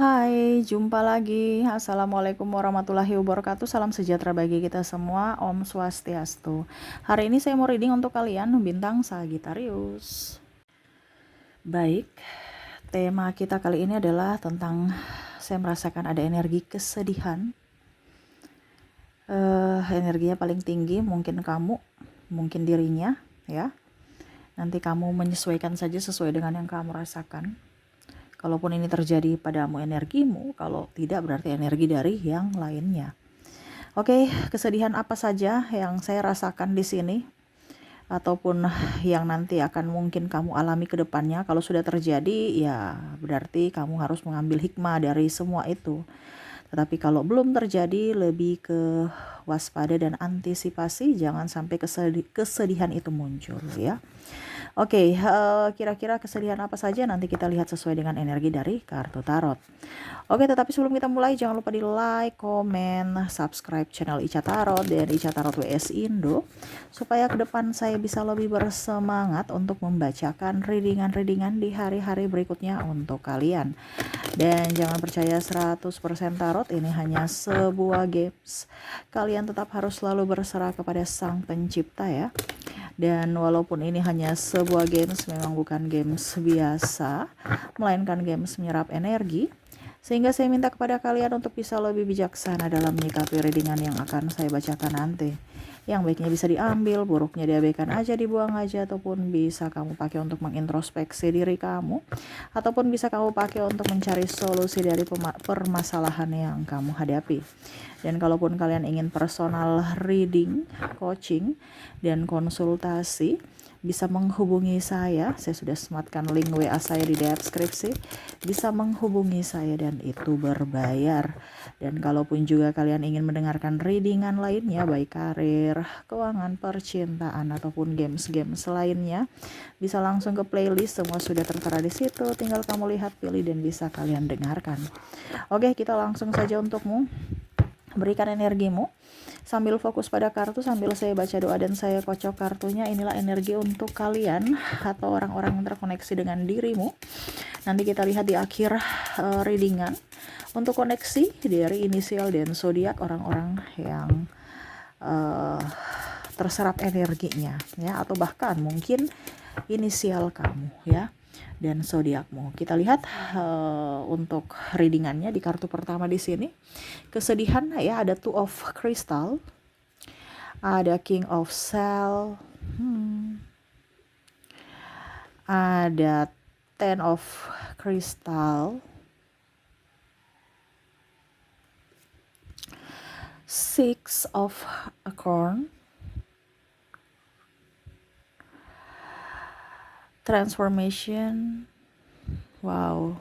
Hai, jumpa lagi. Assalamualaikum warahmatullahi wabarakatuh. Salam sejahtera bagi kita semua. Om Swastiastu. Hari ini saya mau reading untuk kalian bintang Sagittarius. Baik, tema kita kali ini adalah tentang saya merasakan ada energi kesedihan. Energinya paling tinggi mungkin kamu, mungkin dirinya, ya. Nanti kamu menyesuaikan saja sesuai dengan yang kamu rasakan. Kalaupun ini terjadi padamu energimu, kalau tidak berarti energi dari yang lainnya. Oke, kesedihan apa saja yang saya rasakan di sini ataupun yang nanti akan mungkin kamu alami ke depannya. Kalau sudah terjadi, ya berarti kamu harus mengambil hikmah dari semua itu. Tetapi kalau belum terjadi, lebih ke waspada dan antisipasi, jangan sampai kesedihan itu muncul, ya. Oke, kira-kira kesedihan apa saja nanti kita lihat sesuai dengan energi dari kartu tarot. Oke, tetapi sebelum kita mulai jangan lupa di like, komen, subscribe channel Ica Tarot dan Ica Tarot WS Indo supaya ke depan saya bisa lebih bersemangat untuk membacakan readingan-readingan di hari-hari berikutnya untuk kalian. Dan jangan percaya 100% tarot, ini hanya sebuah games. Kalian tetap harus selalu berserah kepada Sang Pencipta, ya. Dan walaupun ini hanya sebuah games, memang bukan games biasa, melainkan games menyerap energi. Sehingga saya minta kepada kalian untuk bisa lebih bijaksana dalam menyikapi readingan yang akan saya bacakan nanti. Yang baiknya bisa diambil, buruknya diabaikan aja, dibuang aja, ataupun bisa kamu pakai untuk mengintrospeksi diri kamu, ataupun bisa kamu pakai untuk mencari solusi dari permasalahan yang kamu hadapi. Dan kalaupun kalian ingin personal reading, coaching, dan konsultasi, bisa menghubungi saya sudah sematkan link WA saya di deskripsi, bisa menghubungi saya dan itu berbayar. Dan kalaupun juga kalian ingin mendengarkan readingan lainnya, baik karir, keuangan, percintaan, ataupun games-games lainnya, bisa langsung ke playlist, semua sudah tertera di situ, tinggal kamu lihat, pilih, dan bisa kalian dengarkan. Oke, kita langsung saja untukmu. Berikan energimu sambil fokus pada kartu, sambil saya baca doa dan saya kocok kartunya. Inilah energi untuk kalian atau orang-orang yang terkoneksi dengan dirimu. Nanti kita lihat di akhir readingan untuk koneksi dari inisial dan zodiak orang-orang yang terserap energinya, ya, atau bahkan mungkin inisial kamu, ya, dan zodiakmu. Kita lihat untuk readingannya di kartu pertama di sini. Kesedihan, ya, ada Two of Crystal, ada King of Shell, ada Ten of Crystal, Six of Acorn, Transformation, wow,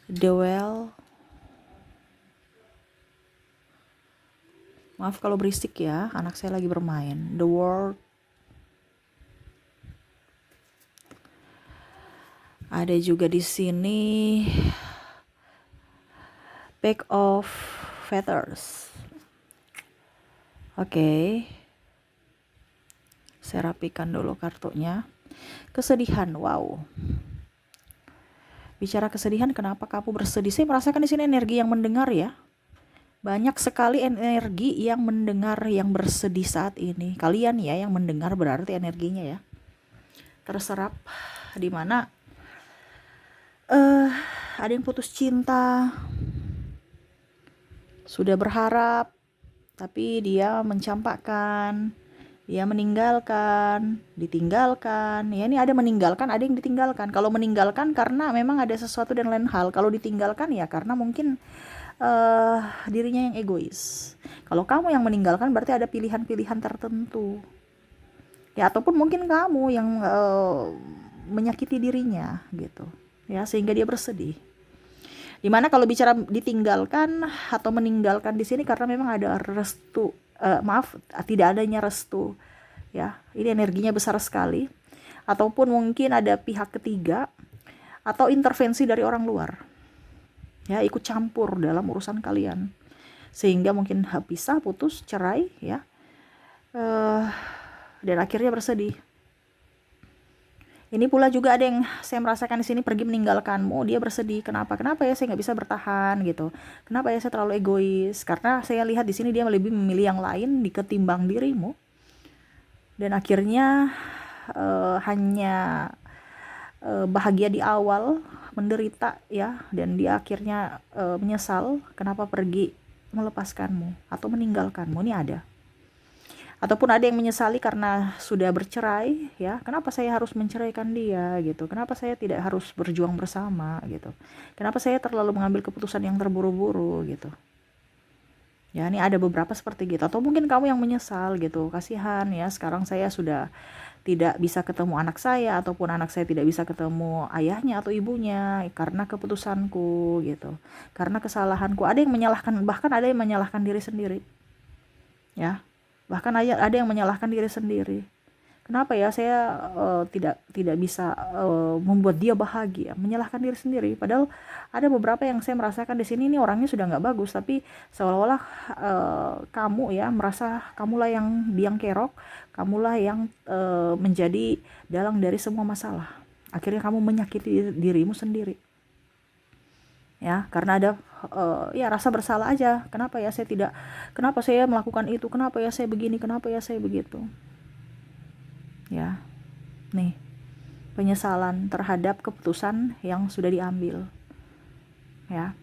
The Well. Maaf kalau berisik ya, anak saya lagi bermain. The World. Ada juga di sini Pack of Feathers. Oke. Saya rapikan dulu kartunya. Kesedihan, wow. Bicara kesedihan, kenapa kamu bersedih? Saya merasakan di sini energi yang mendengar, ya. Banyak sekali energi yang mendengar, yang bersedih saat ini. Kalian, ya, yang mendengar berarti energinya, ya, terserap. Di mana ada yang putus cinta, sudah berharap, tapi dia mencampakkan, dia meninggalkan, ditinggalkan. Ya, ini ada meninggalkan, ada yang ditinggalkan. Kalau meninggalkan karena memang ada sesuatu dan lain hal. Kalau ditinggalkan, ya karena mungkin dirinya yang egois. Kalau kamu yang meninggalkan berarti ada pilihan-pilihan tertentu, ya, ataupun mungkin kamu yang menyakiti dirinya, gitu, ya, sehingga dia bersedih. Dimana kalau bicara ditinggalkan atau meninggalkan di sini karena memang ada restu, tidak adanya restu, ya, ini energinya besar sekali, ataupun mungkin ada pihak ketiga atau intervensi dari orang luar, ya, ikut campur dalam urusan kalian, sehingga mungkin pisah, putus, cerai, ya, dan akhirnya bersedih. Ini pula juga ada yang saya merasakan di sini pergi meninggalkanmu, dia bersedih. Kenapa? Kenapa ya saya nggak bisa bertahan gitu? Kenapa ya saya terlalu egois? Karena saya lihat di sini dia lebih memilih yang lain ketimbang dirimu. Dan akhirnya hanya bahagia di awal, menderita ya, dan dia akhirnya menyesal kenapa pergi melepaskanmu atau meninggalkanmu. Ini ada. Ataupun ada yang menyesali karena sudah bercerai ya, kenapa saya harus menceraikan dia gitu, kenapa saya tidak harus berjuang bersama gitu, kenapa saya terlalu mengambil keputusan yang terburu-buru gitu ya. Ini ada beberapa seperti gitu. Atau mungkin kamu yang menyesal gitu, kasihan ya, sekarang saya sudah tidak bisa ketemu anak saya, ataupun anak saya tidak bisa ketemu ayahnya atau ibunya karena keputusanku gitu, karena kesalahanku. Ada yang menyalahkan, bahkan ada yang menyalahkan diri sendiri ya, bahkan ada yang menyalahkan diri sendiri. Kenapa ya saya tidak bisa membuat dia bahagia, menyalahkan diri sendiri. Padahal ada beberapa yang saya merasakan di sini, ini orangnya sudah nggak bagus, tapi seolah-olah kamu ya merasa kamulah yang biang kerok, kamulah yang menjadi dalang dari semua masalah. Akhirnya kamu menyakiti dirimu sendiri. Ya, karena ada ya rasa bersalah aja. Kenapa ya saya tidak, kenapa saya melakukan itu, kenapa ya saya begini, kenapa ya saya begitu ya. Nih, penyesalan terhadap keputusan yang sudah diambil ya.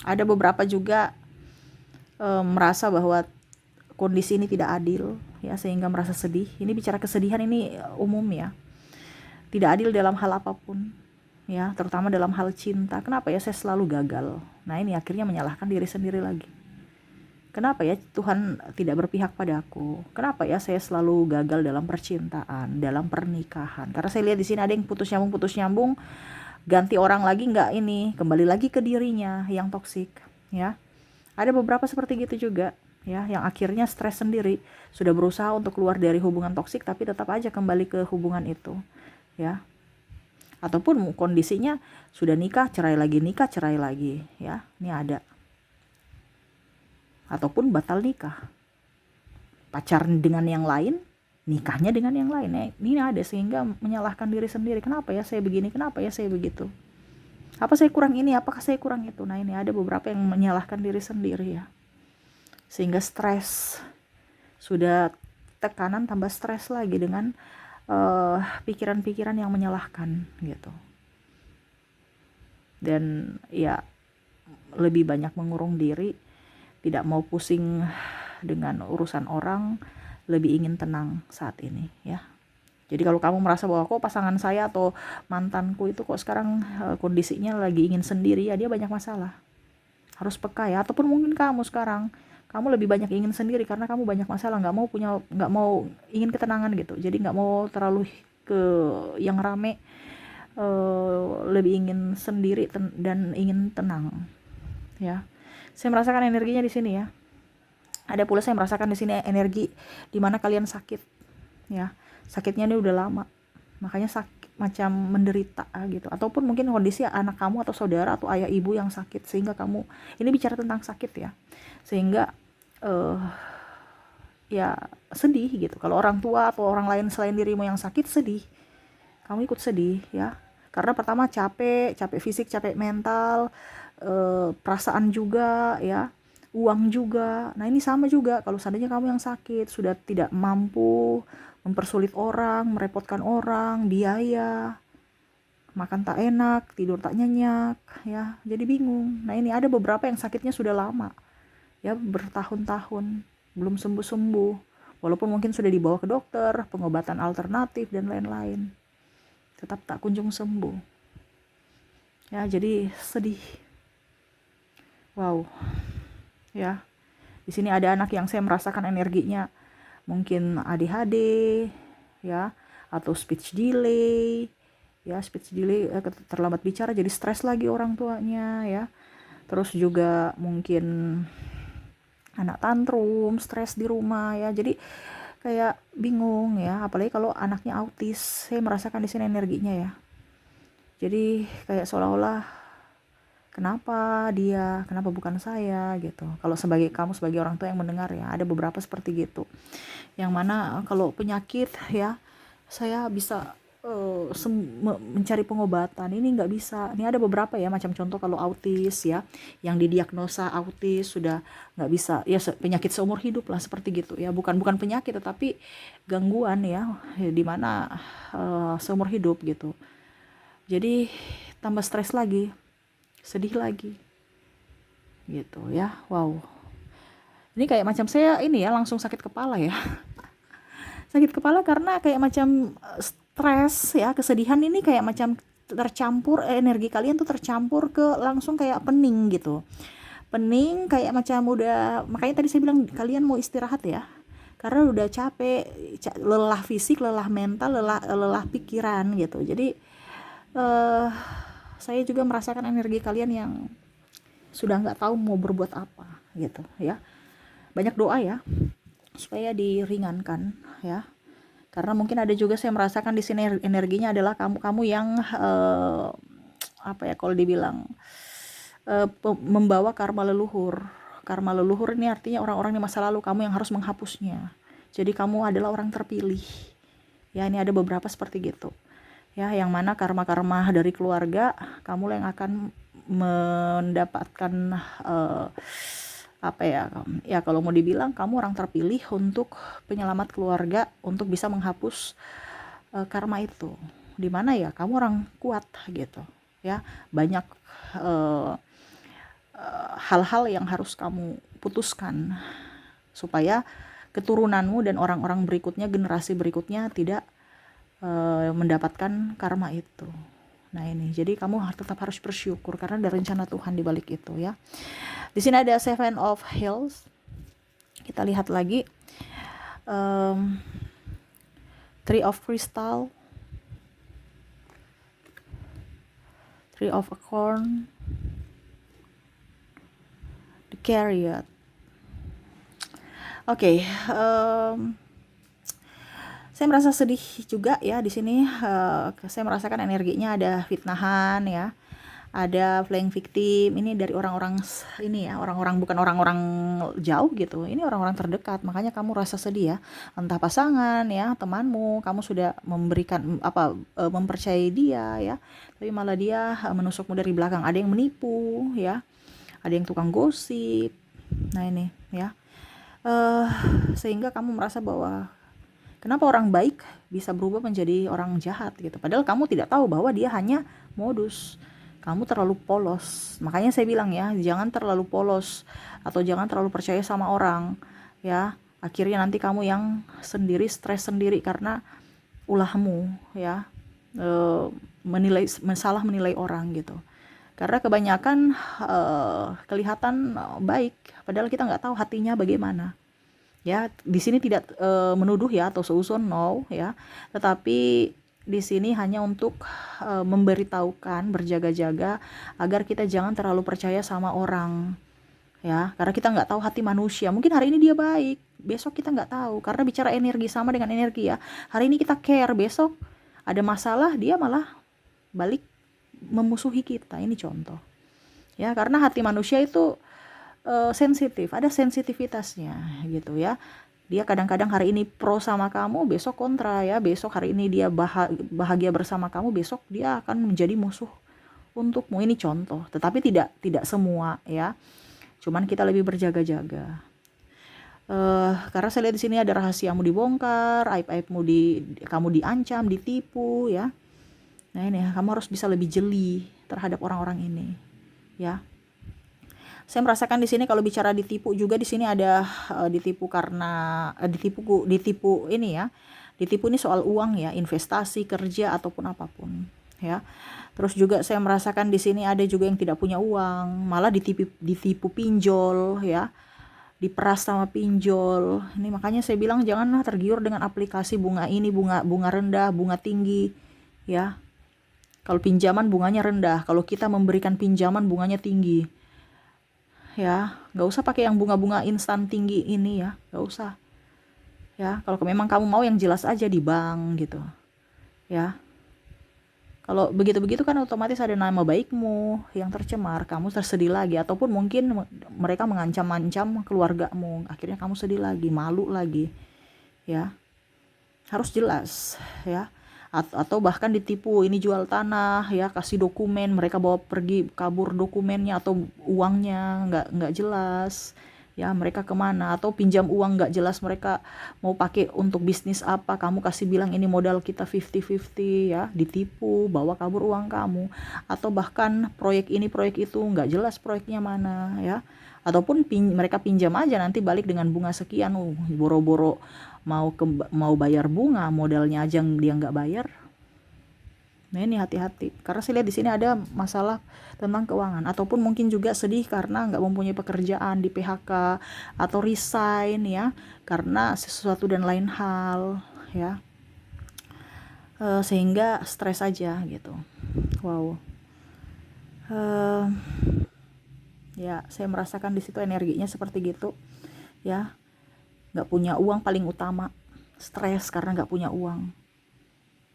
Ada beberapa juga merasa bahwa kondisi ini tidak adil ya, sehingga merasa sedih. Ini bicara kesedihan, ini umum ya, tidak adil dalam hal apapun ya, terutama dalam hal cinta. Kenapa ya saya selalu gagal? Nah, ini akhirnya menyalahkan diri sendiri lagi. Kenapa ya Tuhan tidak berpihak padaku? Kenapa ya saya selalu gagal dalam percintaan, dalam pernikahan? Karena saya lihat di sini ada yang putus nyambung, ganti orang lagi, nggak ini, kembali lagi ke dirinya yang toksik ya. Ada beberapa seperti gitu juga ya, yang akhirnya stres sendiri, sudah berusaha untuk keluar dari hubungan toksik tapi tetap aja kembali ke hubungan itu ya. Ataupun kondisinya sudah nikah, cerai lagi ya. Ini ada. Ataupun batal nikah, pacaran dengan yang lain, nikahnya dengan yang lain ya. Ini ada, sehingga menyalahkan diri sendiri. Kenapa ya saya begini, kenapa ya saya begitu, apa saya kurang ini, apakah saya kurang itu. Nah, ini ada beberapa yang menyalahkan diri sendiri ya, sehingga stres, sudah tekanan tambah stres lagi dengan pikiran-pikiran yang menyalahkan gitu. Dan ya lebih banyak mengurung diri, tidak mau pusing dengan urusan orang, lebih ingin tenang saat ini ya. Jadi kalau kamu merasa bahwa kok pasangan saya atau mantanku itu kok sekarang kondisinya lagi ingin sendiri, ya dia banyak masalah, harus peka ya. Ataupun mungkin kamu sekarang, kamu lebih banyak ingin sendiri karena kamu banyak masalah, nggak mau ingin ketenangan gitu, jadi nggak mau terlalu ke yang rame, lebih ingin sendiri dan ingin tenang ya. Saya merasakan energinya di sini ya. Ada pula saya merasakan di sini energi di mana kalian sakit ya. Sakitnya ini udah lama, makanya sakit, macam menderita gitu. Ataupun mungkin kondisi anak kamu atau saudara atau ayah ibu yang sakit, sehingga kamu, ini bicara tentang sakit ya, sehingga ya sedih gitu. Kalau orang tua atau orang lain selain dirimu yang sakit, sedih, kamu ikut sedih ya. Karena pertama capek fisik, capek mental, perasaan juga ya, uang juga. Nah, ini sama juga, kalau seandainya kamu yang sakit, sudah tidak mampu, mempersulit orang, merepotkan orang, biaya, makan tak enak, tidur tak nyenyak ya, jadi bingung. Nah, ini ada beberapa yang sakitnya sudah lama ya, bertahun-tahun belum sembuh-sembuh, walaupun mungkin sudah dibawa ke dokter, pengobatan alternatif dan lain-lain, tetap tak kunjung sembuh ya. Jadi sedih. Wow ya. Di sini ada anak yang saya merasakan energinya mungkin ADHD ya, atau speech delay ya, terlambat bicara, jadi stres lagi orang tuanya ya. Terus juga mungkin anak tantrum, stres di rumah ya. Jadi kayak bingung ya, apalagi kalau anaknya autis. Saya merasakan di sini energinya ya. Jadi kayak seolah-olah kenapa dia, kenapa bukan saya gitu. Kalau kamu sebagai orang tua yang mendengar ya, ada beberapa seperti gitu. Yang mana kalau penyakit ya, saya bisa mencari pengobatan, ini nggak bisa. Ini ada beberapa ya, macam contoh kalau autis ya, yang didiagnosa autis sudah nggak bisa ya, penyakit seumur hidup lah seperti gitu ya, bukan penyakit tetapi gangguan ya, di mana seumur hidup gitu. Jadi tambah stres lagi, sedih lagi gitu ya. Wow, ini kayak macam saya ini ya, langsung sakit kepala ya. Sakit kepala karena kayak macam stres ya, kesedihan ini kayak macam tercampur, energi kalian tuh tercampur ke langsung kayak pening gitu. Pening kayak macam udah, makanya tadi saya bilang kalian mau istirahat ya. Karena udah capek, lelah fisik, lelah mental, lelah pikiran gitu. Jadi saya juga merasakan energi kalian yang sudah nggak tahu mau berbuat apa gitu ya. Banyak doa ya supaya diringankan ya, karena mungkin ada juga saya merasakan di sini energinya adalah kamu yang apa ya, kalau dibilang membawa karma leluhur. Karma leluhur ini artinya orang-orang di masa lalu kamu yang harus menghapusnya. Jadi kamu adalah orang terpilih ya. Ini ada beberapa seperti gitu ya, yang mana karma-karma dari keluarga kamu yang akan mendapatkan apa ya kalau mau dibilang kamu orang terpilih untuk penyelamat keluarga, untuk bisa menghapus karma itu. Dimana ya kamu orang kuat gitu ya, banyak hal-hal yang harus kamu putuskan supaya keturunanmu dan orang-orang berikutnya, generasi berikutnya tidak mendapatkan karma itu. Nah ini, jadi kamu tetap harus bersyukur karena ada rencana Tuhan di balik itu ya. Di sini ada Seven of Hills. Kita lihat lagi, Three of Crystal, Three of Acorn, The Chariot. Oke, saya merasa sedih juga ya di sini. Saya merasakan energinya ada fitnahan ya, ada playing victim. Ini dari orang-orang ini ya, orang-orang bukan orang-orang jauh gitu. Ini orang-orang terdekat. Makanya kamu rasa sedih ya. Entah pasangan ya, temanmu, kamu sudah memberikan mempercayai dia ya, tapi malah dia menusukmu dari belakang. Ada yang menipu ya, ada yang tukang gosip. Nah ini ya, sehingga kamu merasa bahwa kenapa orang baik bisa berubah menjadi orang jahat gitu. Padahal kamu tidak tahu bahwa dia hanya modus. Kamu terlalu polos. Makanya saya bilang ya, jangan terlalu polos atau jangan terlalu percaya sama orang ya. Akhirnya nanti kamu yang sendiri, stres sendiri karena ulahmu ya, salah menilai orang gitu. Karena kebanyakan kelihatan baik, padahal kita nggak tahu hatinya bagaimana. Ya, di sini tidak menuduh ya atau seuzon, no ya, tetapi di sini hanya untuk memberitahukan, berjaga-jaga agar kita jangan terlalu percaya sama orang ya, karena kita nggak tahu hati manusia. Mungkin hari ini dia baik, besok kita nggak tahu, karena bicara energi sama dengan energi ya. Hari ini kita care, besok ada masalah dia malah balik memusuhi kita. Ini contoh ya, karena hati manusia itu sensitif, ada sensitivitasnya gitu ya. Dia kadang-kadang hari ini pro sama kamu, besok kontra ya. Besok hari ini dia bahagia bersama kamu, besok dia akan menjadi musuh untukmu. Ini contoh, tetapi tidak semua ya. Cuman kita lebih berjaga-jaga. Karena saya lihat di sini ada rahasiamu dibongkar, aib-aibmu kamu diancam, ditipu ya. Nah ini kamu harus bisa lebih jeli terhadap orang-orang ini ya. Saya merasakan di sini kalau bicara ditipu juga, di sini ada ditipu karena ditipu ini ya. Ditipu ini soal uang ya, investasi, kerja ataupun apapun ya. Terus juga saya merasakan di sini ada juga yang tidak punya uang, malah ditipu pinjol ya. Diperas sama pinjol. Ini makanya saya bilang janganlah tergiur dengan aplikasi bunga ini, bunga rendah, bunga tinggi ya. Kalau pinjaman bunganya rendah, kalau kita memberikan pinjaman bunganya tinggi ya. Nggak usah pakai yang bunga-bunga instan tinggi ini ya, nggak usah ya. Kalau memang kamu mau yang jelas aja di bank gitu ya. Kalau begitu-begitu kan otomatis ada nama baikmu yang tercemar, kamu tersedih lagi, ataupun mungkin mereka mengancam-ancam keluargamu, akhirnya kamu sedih lagi, malu lagi, ya. Harus jelas, ya. Atau bahkan ditipu, ini jual tanah, ya, kasih dokumen, mereka bawa pergi kabur dokumennya atau uangnya nggak jelas, ya, mereka kemana, atau pinjam uang nggak jelas mereka mau pakai untuk bisnis apa, kamu kasih bilang ini modal kita 50-50, ya, ditipu, bawa kabur uang kamu. Atau bahkan proyek ini proyek itu nggak jelas proyeknya mana, ya, ataupun mereka pinjam aja nanti balik dengan bunga sekian, boro-boro mau bayar bunga, modalnya aja dia nggak bayar. Nah, ini hati-hati, karena saya lihat di sini ada masalah tentang keuangan, ataupun mungkin juga sedih karena nggak mempunyai pekerjaan, di PHK atau resign, ya, karena sesuatu dan lain hal, ya. Sehingga stres aja gitu. Wow. Ya, saya merasakan di situ energinya seperti gitu, ya. Nggak punya uang paling utama, stres karena nggak punya uang,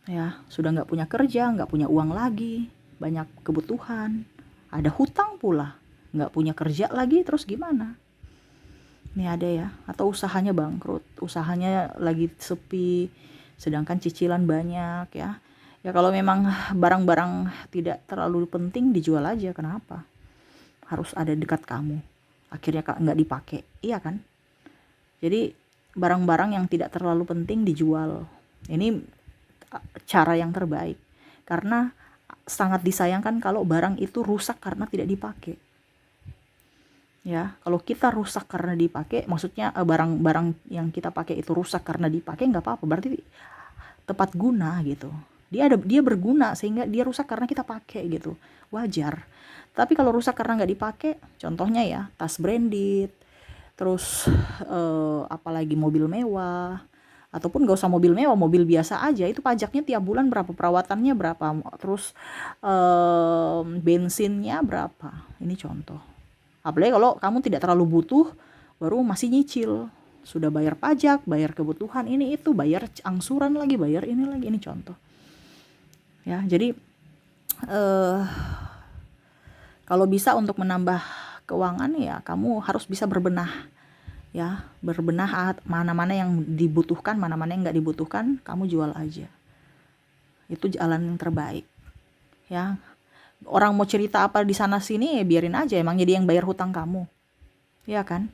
ya. Sudah nggak punya kerja, nggak punya uang lagi, banyak kebutuhan, ada hutang pula, nggak punya kerja lagi, terus gimana? Ini ada ya, atau usahanya bangkrut, usahanya lagi sepi, sedangkan cicilan banyak, ya. Ya kalau memang barang-barang tidak terlalu penting dijual aja, kenapa? Harus ada dekat kamu, akhirnya nggak dipakai, iya kan? Jadi barang-barang yang tidak terlalu penting dijual. Ini cara yang terbaik, karena sangat disayangkan kalau barang itu rusak karena tidak dipakai. Ya, kalau kita rusak karena dipakai, maksudnya barang-barang yang kita pakai itu rusak karena dipakai, nggak apa-apa, berarti tepat guna gitu. Dia berguna sehingga dia rusak karena kita pakai gitu, wajar. Tapi kalau rusak karena nggak dipakai, contohnya ya tas branded, terus apalagi mobil mewah, ataupun gak usah mobil mewah, mobil biasa aja, itu pajaknya tiap bulan berapa, perawatannya berapa, terus bensinnya berapa. Ini contoh. Apalagi kalau kamu tidak terlalu butuh, baru masih nyicil, sudah bayar pajak, bayar kebutuhan ini itu, bayar angsuran lagi, bayar ini lagi. Ini contoh, ya. Jadi kalau bisa untuk menambah keuangan, ya kamu harus bisa berbenah, ya, berbenah mana-mana yang dibutuhkan, mana-mana yang nggak dibutuhkan, kamu jual aja. Itu jalan yang terbaik, ya. Orang mau cerita apa di sana sini, ya biarin aja, emang jadi yang bayar hutang kamu, ya kan?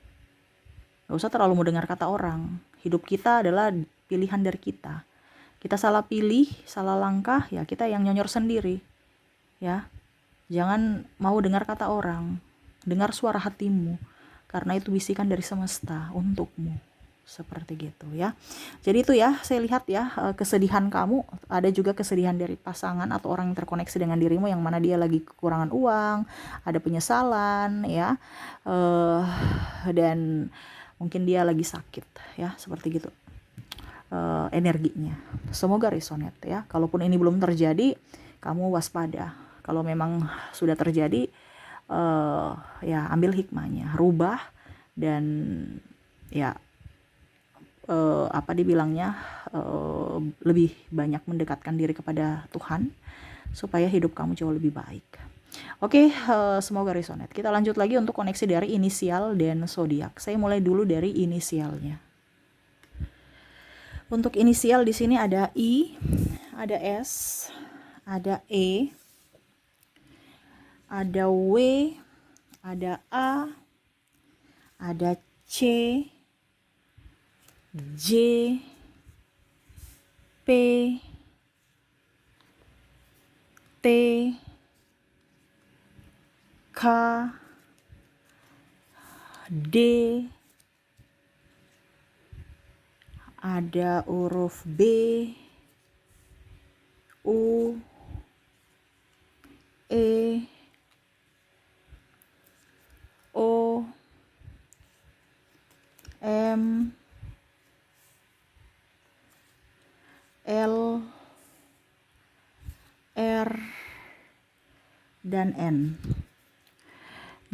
Gak usah terlalu mendengar kata orang. Hidup kita adalah pilihan dari kita. Kita salah pilih, salah langkah, ya kita yang nyonyor sendiri, ya. Jangan mau dengar kata orang, dengar suara hatimu, karena itu bisikan dari semesta untukmu, seperti gitu, ya. Jadi itu ya, saya lihat ya, kesedihan kamu, ada juga kesedihan dari pasangan atau orang yang terkoneksi dengan dirimu, yang mana dia lagi kekurangan uang, ada penyesalan, ya, dan mungkin dia lagi sakit, ya, seperti gitu. Energinya semoga resonate, ya. Kalaupun ini belum terjadi, kamu waspada. Kalau memang sudah terjadi, ya ambil hikmahnya, rubah, dan ya apa dibilangnya, lebih banyak mendekatkan diri kepada Tuhan supaya hidup kamu jauh lebih baik. Oke, semoga resonate. Kita lanjut lagi untuk koneksi dari inisial dan zodiak. Saya mulai dulu dari inisialnya. Untuk inisial di sini ada I, ada S, ada E, ada W, ada A, ada C, J, P, T, K, D, ada huruf B, U, E, O, M, L, R, dan N.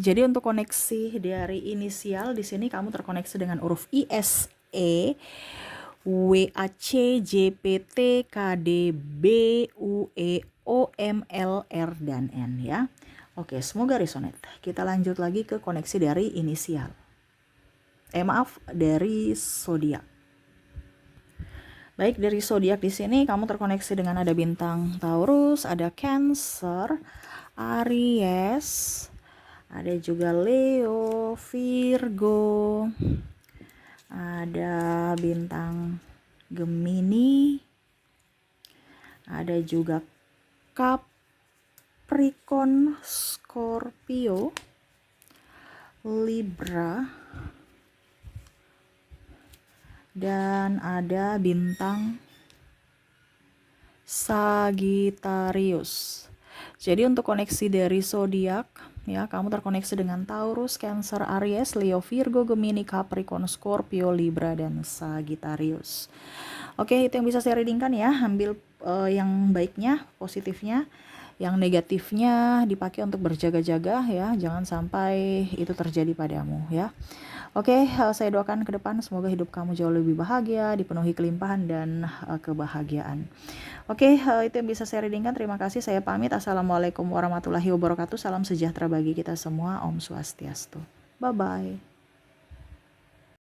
Jadi untuk koneksi dari inisial di sini kamu terkoneksi dengan huruf I, S, E, W, A, C, J, P, T, K, D, B, U, E, O, M, L, R, dan N ya. Oke, semoga resonate. Kita lanjut lagi ke koneksi dari inisial. Dari zodiak. Baik, dari zodiak di sini kamu terkoneksi dengan ada bintang Taurus, ada Cancer, Aries, ada juga Leo, Virgo, ada bintang Gemini, ada juga Capricorn, Scorpio, Libra, dan ada bintang Sagittarius. Jadi untuk koneksi dari zodiak ya, kamu terkoneksi dengan Taurus, Cancer, Aries, Leo, Virgo, Gemini, Capricorn, Scorpio, Libra, dan Sagittarius. Oke, itu yang bisa saya readingkan ya. Ambil yang baiknya, positifnya. Yang negatifnya dipakai untuk berjaga-jaga ya. Jangan sampai itu terjadi padamu ya. Oke, saya doakan ke depan semoga hidup kamu jauh lebih bahagia, dipenuhi kelimpahan dan kebahagiaan. Oke, itu yang bisa saya readingkan. Terima kasih, saya pamit. Assalamualaikum warahmatullahi wabarakatuh. Salam sejahtera bagi kita semua. Om Swastiastu. Bye-bye.